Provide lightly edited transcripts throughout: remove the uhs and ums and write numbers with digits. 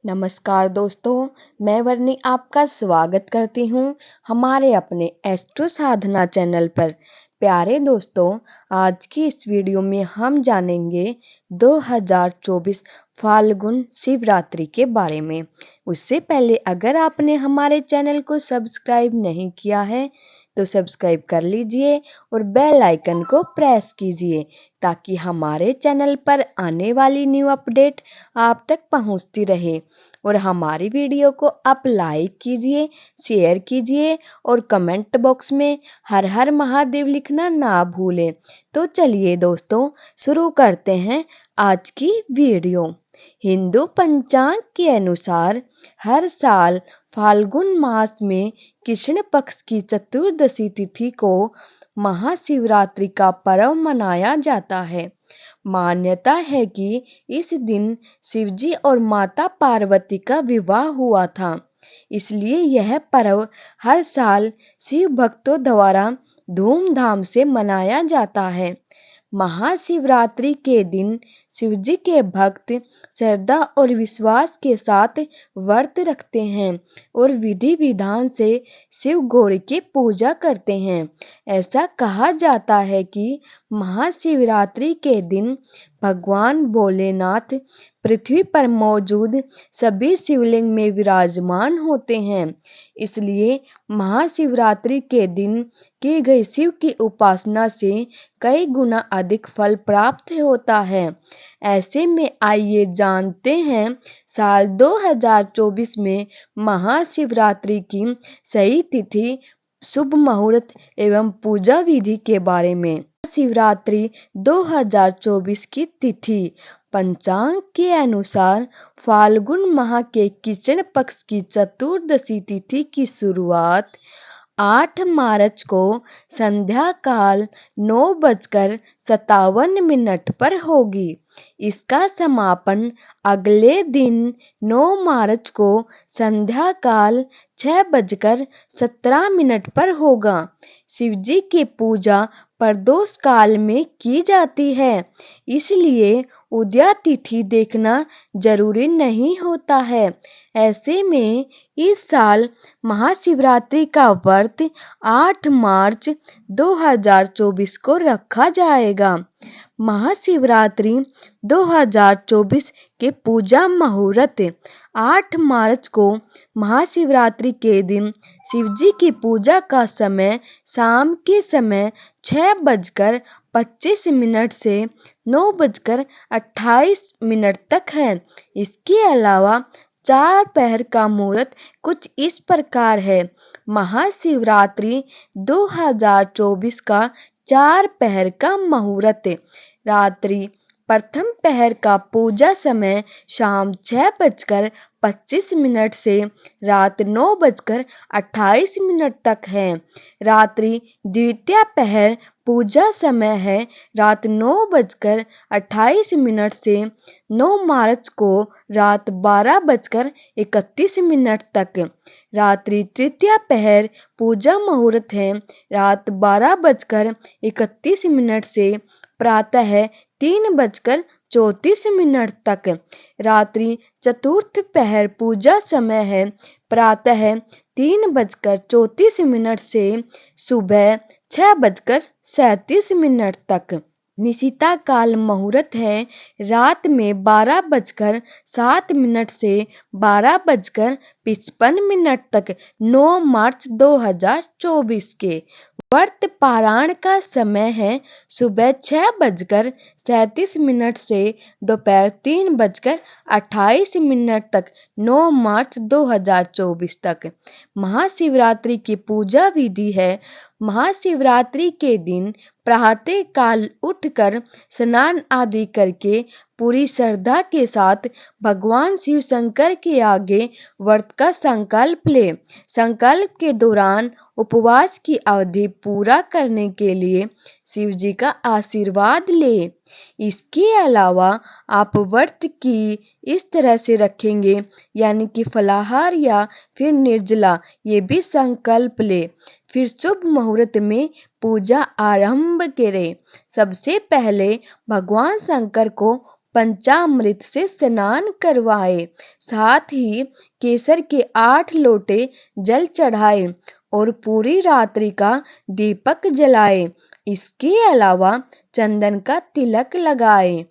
नमस्कार दोस्तों, मैं वर्णी आपका स्वागत करती हूँ हमारे अपने एस्ट्रो साधना चैनल पर। प्यारे दोस्तों, आज की इस वीडियो में हम जानेंगे 2024 फाल्गुन शिवरात्रि के बारे में। उससे पहले अगर आपने हमारे चैनल को सब्सक्राइब नहीं किया है तो सब्सक्राइब कर लीजिए और बेल आइकन को प्रेस कीजिए ताकि हमारे चैनल पर आने वाली न्यू अपडेट आप तक पहुंचती रहे। और हमारी वीडियो को आप लाइक कीजिए, शेयर कीजिए और कमेंट बॉक्स में हर हर महादेव लिखना ना भूलें। तो चलिए दोस्तों, शुरू करते हैं आज की वीडियो। हिंदू पंचांग के अनुसार हर साल फाल्गुन मास में कृष्ण पक्ष की चतुर्दशी तिथि को महाशिवरात्रि का पर्व मनाया जाता है। मान्यता है कि इस दिन शिवजी और माता पार्वती का विवाह हुआ था, इसलिए यह पर्व हर साल शिव भक्तों द्वारा धूमधाम से मनाया जाता है। महाशिवरात्रि के दिन शिवजी के भक्त श्रद्धा और विश्वास के साथ व्रत रखते हैं और विधि विधान से शिव गौरी की पूजा करते हैं। ऐसा कहा जाता है कि महाशिवरात्रि के दिन भगवान भोलेनाथ पृथ्वी पर मौजूद सभी शिवलिंग में विराजमान होते हैं, इसलिए महाशिवरात्रि के दिन की गई शिव की उपासना से कई गुना अधिक फल प्राप्त होता है। ऐसे में आइए जानते हैं साल 2024 में महाशिवरात्रि की सही तिथि, शुभ मुहूर्त एवं पूजा विधि के बारे में। शिवरात्रि 2024 की तिथि पंचांग के अनुसार फाल्गुन माह के कृष्ण पक्ष की चतुर्दशी तिथि की शुरुआत 8 मार्च को संध्या काल 9:57 पर होगी। इसका समापन अगले दिन 9 मार्च को संध्या काल 6:17 पर होगा। शिवजी की पूजा प्रदोष काल में की जाती है, इसलिए उदया तिथि देखना जरूरी नहीं होता है। ऐसे में इस साल महाशिवरात्रि का व्रत 8 मार्च 2024 को रखा जाएगा। महाशिवरात्रि 2024 के पूजा मुहूर्त 8 मार्च को महाशिवरात्रि के दिन शिवजी की पूजा का समय शाम के समय 6:25 से 9:28 तक है। इसके अलावा 4 पहर का मुहूर्त कुछ इस प्रकार है। महाशिवरात्रि 2024 का 4 पहर का मुहूर्त रात्रि प्रथम पहर का पूजा समय शाम 6:25 से रात 9:28 तक है। रात्रि द्वितीय पहर पूजा समय है रात 9:28 से 9 मार्च को रात 12:31 तक। रात्रि तृतीय पहर पूजा मुहूर्त है रात 12:31 से प्रातः 3:34 तक। रात्रि चतुर्थ पहर पूजा समय है प्रातः 3:34 से सुबह 6:37 तक। निशिता काल मुहूर्त है रात में 12:07 से 12:55 तक 9 मार्च 2024 के। व्रत पारायण का समय है सुबह 6:37 से दोपहर 3:28 तक 9 मार्च 2024 तक। महाशिवरात्रि की पूजा विधि है। महाशिवरात्रि के दिन प्रातः काल उठकर स्नान आदि करके पूरी श्रद्धा के साथ भगवान शिव शंकर के आगे व्रत का संकल्प ले। संकल्प के दौरान उपवास की अवधि पूरा करने के लिए शिव जी का आशीर्वाद ले। इसके अलावा आप व्रत की इस तरह से रखेंगे, यानी कि फलाहार या फिर निर्जला, ये भी संकल्प ले। फिर शुभ मुहूर्त में पूजा आरंभ करें। सबसे पहले भगवान शंकर को पंचामृत से स्नान करवाए, साथ ही केसर के 8 लोटे जल चढ़ाए और पूरी रात्रि का दीपक जलाए। इसके अलावा चंदन का तिलक लगाए।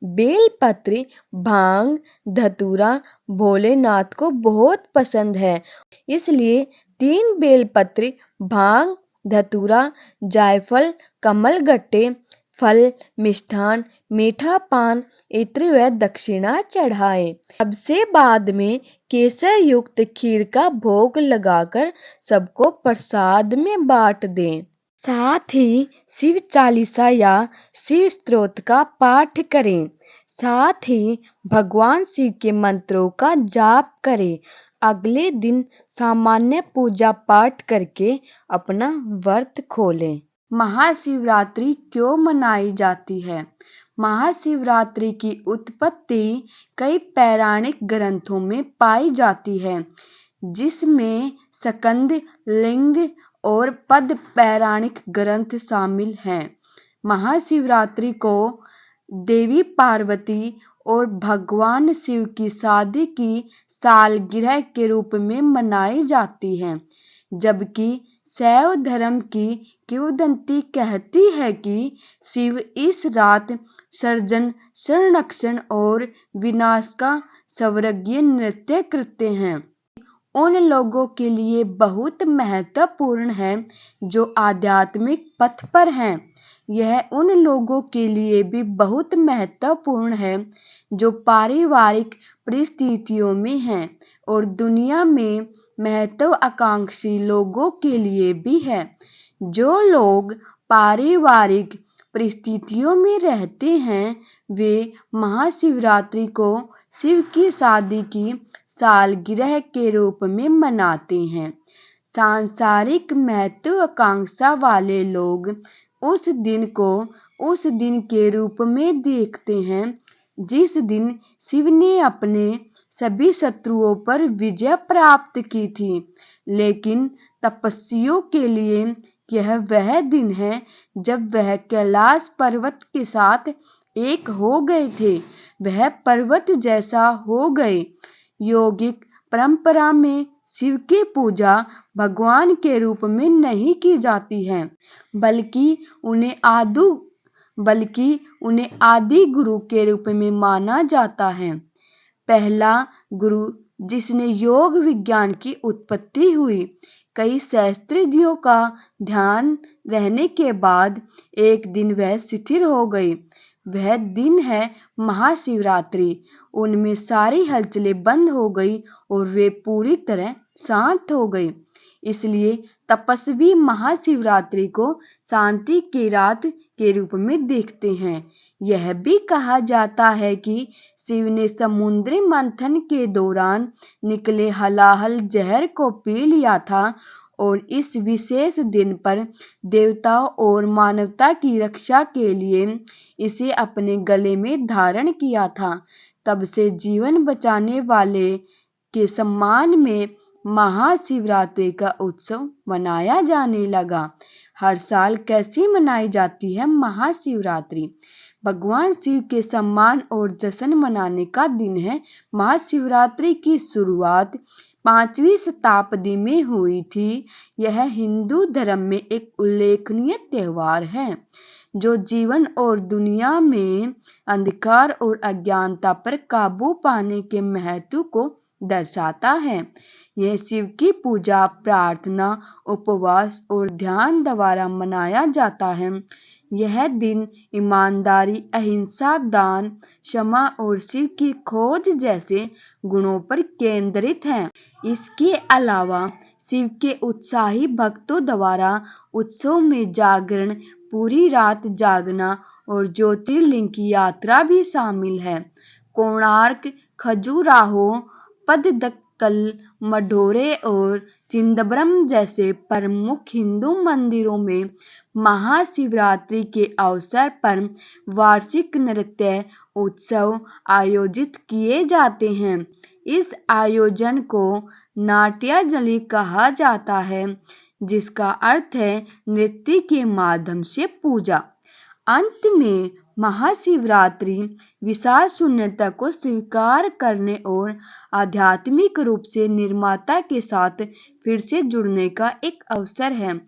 बेलपत्र, भांग, धतूरा भोलेनाथ को बहुत पसंद है, इसलिए 3 बेलपत्र, भांग, धतूरा, जायफल, कमलगट्टे, फल, मिष्ठान, मीठा पान, इत्र व दक्षिणा चढ़ाएं। सबसे बाद में केसर युक्त खीर का भोग लगाकर सबको प्रसाद में बांट दें। साथ ही शिव चालीसा या शिव स्तोत्र का पाठ करें। साथ ही भगवान शिव के मंत्रों का जाप करें। अगले दिन सामान्य पूजा पाठ करके अपना व्रत खोलें। महाशिवरात्रि क्यों मनाई जाती है? महाशिवरात्रि की उत्पत्ति कई पौराणिक ग्रंथों में पाई जाती है, जिसमें स्कंद, लिंग और पद्म पौराणिक ग्रंथ शामिल हैं। महाशिवरात्रि को देवी पार्वती और भगवान शिव की शादी की सालगिरह के रूप में मनाई जाती है, जबकि शैव धर्म की किंवदंती कहती है कि शिव इस रात सर्जन, संरक्षण और विनाश का स्वर्गीय नृत्य करते हैं। उन लोगों के लिए बहुत महत्वपूर्ण है जो आध्यात्मिक पथ पर हैं। यह उन लोगों के लिए भी बहुत महत्वपूर्ण है जो पारिवारिक परिस्थितियों में हैं और दुनिया में महत्वाकांक्षी लोगों के लिए भी है। जो लोग पारिवारिक परिस्थितियों में रहते हैं, वे महाशिवरात्रि को शिव की शादी की सालगिरह के रूप में मनाते हैं। सांसारिक महत्वाकांक्षा वाले लोग उस दिन को उस दिन के रूप में देखते हैं जिस दिन शिव ने अपने सभी शत्रुओं पर विजय प्राप्त की थी। लेकिन तपस्वियों के लिए यह वह दिन है जब वह कैलाश पर्वत के साथ एक हो गए थे, वह पर्वत जैसा हो गए। योगिक परंपरा में शिव की पूजा भगवान के रूप में नहीं की जाती है, बल्कि उन्हें आदि गुरु के रूप में माना जाता है। पहला गुरु जिसने योग विज्ञान की उत्पत्ति हुई। कई सहस्त्राब्दियों का ध्यान रहने के बाद एक दिन वह शिथिल हो गई। वह दिन है महाशिवरात्रि। उनमें सारी हलचलें बंद हो गई और वे पूरी तरह शांत हो गए। इसलिए तपस्वी महाशिवरात्रि को शांति की रात के रूप में देखते हैं। यह भी कहा जाता है कि शिव ने समुद्री मंथन के दौरान निकले हलाहल जहर को पी लिया था और इस विशेष दिन पर देवताओं और मानवता की रक्षा के लिए इसे अपने गले में धारण किया था। तब से जीवन बचाने वाले के सम्मान में महाशिवरात्रि का उत्सव मनाया जाने लगा। हर साल कैसे मनाई जाती है महाशिवरात्रि? भगवान शिव के सम्मान और जश्न मनाने का दिन है। महाशिवरात्रि की शुरुआत 5वीं शताब्दी में हुई थी। यह हिंदू धर्म में एक उल्लेखनीय त्योहार है जो जीवन और दुनिया में अंधकार और अज्ञानता पर काबू पाने के महत्व को दर्शाता है। यह शिव की पूजा, प्रार्थना, उपवास और ध्यान द्वारा मनाया जाता है। यह दिन ईमानदारी, अहिंसा, दान, क्षमा और शिव की खोज जैसे गुणों पर केंद्रित है। इसके अलावा शिव के उत्साही भक्तों द्वारा उत्सव में जागरण, पूरी रात जागना और ज्योतिर्लिंग की यात्रा भी शामिल है। कोणार्क, खजुराहो, पद्दक्कल, मढोरे और चिदंबरम जैसे प्रमुख हिंदू मंदिरों में महाशिवरात्रि के अवसर पर वार्षिक नृत्य उत्सव आयोजित किए जाते हैं। इस आयोजन को नाट्याजलि कहा जाता है, जिसका अर्थ है नृत्य के माध्यम से पूजा। अंत में महाशिवरात्रि विशाल शून्यता को स्वीकार करने और आध्यात्मिक रूप से निर्माता के साथ फिर से जुड़ने का एक अवसर है।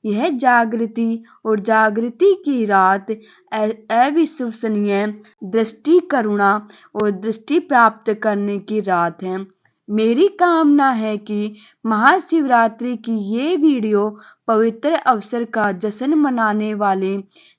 यह जागृति और जागृति की रात अविश्वसनीय दृष्टि, करुणा और दृष्टि प्राप्त करने की रात है। मेरी कामना है कि महाशिवरात्रि की ये वीडियो पवित्र अवसर का जश्न मनाने वाले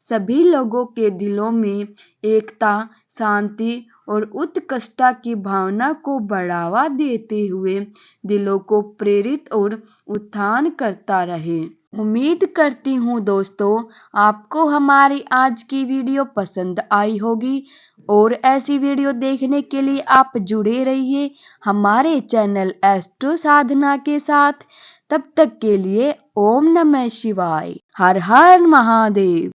सभी लोगों के दिलों में एकता, शांति और उत्कृष्टता की भावना को बढ़ावा देते हुए दिलों को प्रेरित और उत्थान करता रहे। उम्मीद करती हूँ दोस्तों आपको हमारी आज की वीडियो पसंद आई होगी और ऐसी वीडियो देखने के लिए आप जुड़े रहिए हमारे चैनल एस्ट्रो साधना के साथ। तब तक के लिए ओम नमः शिवाय, हर हर महादेव।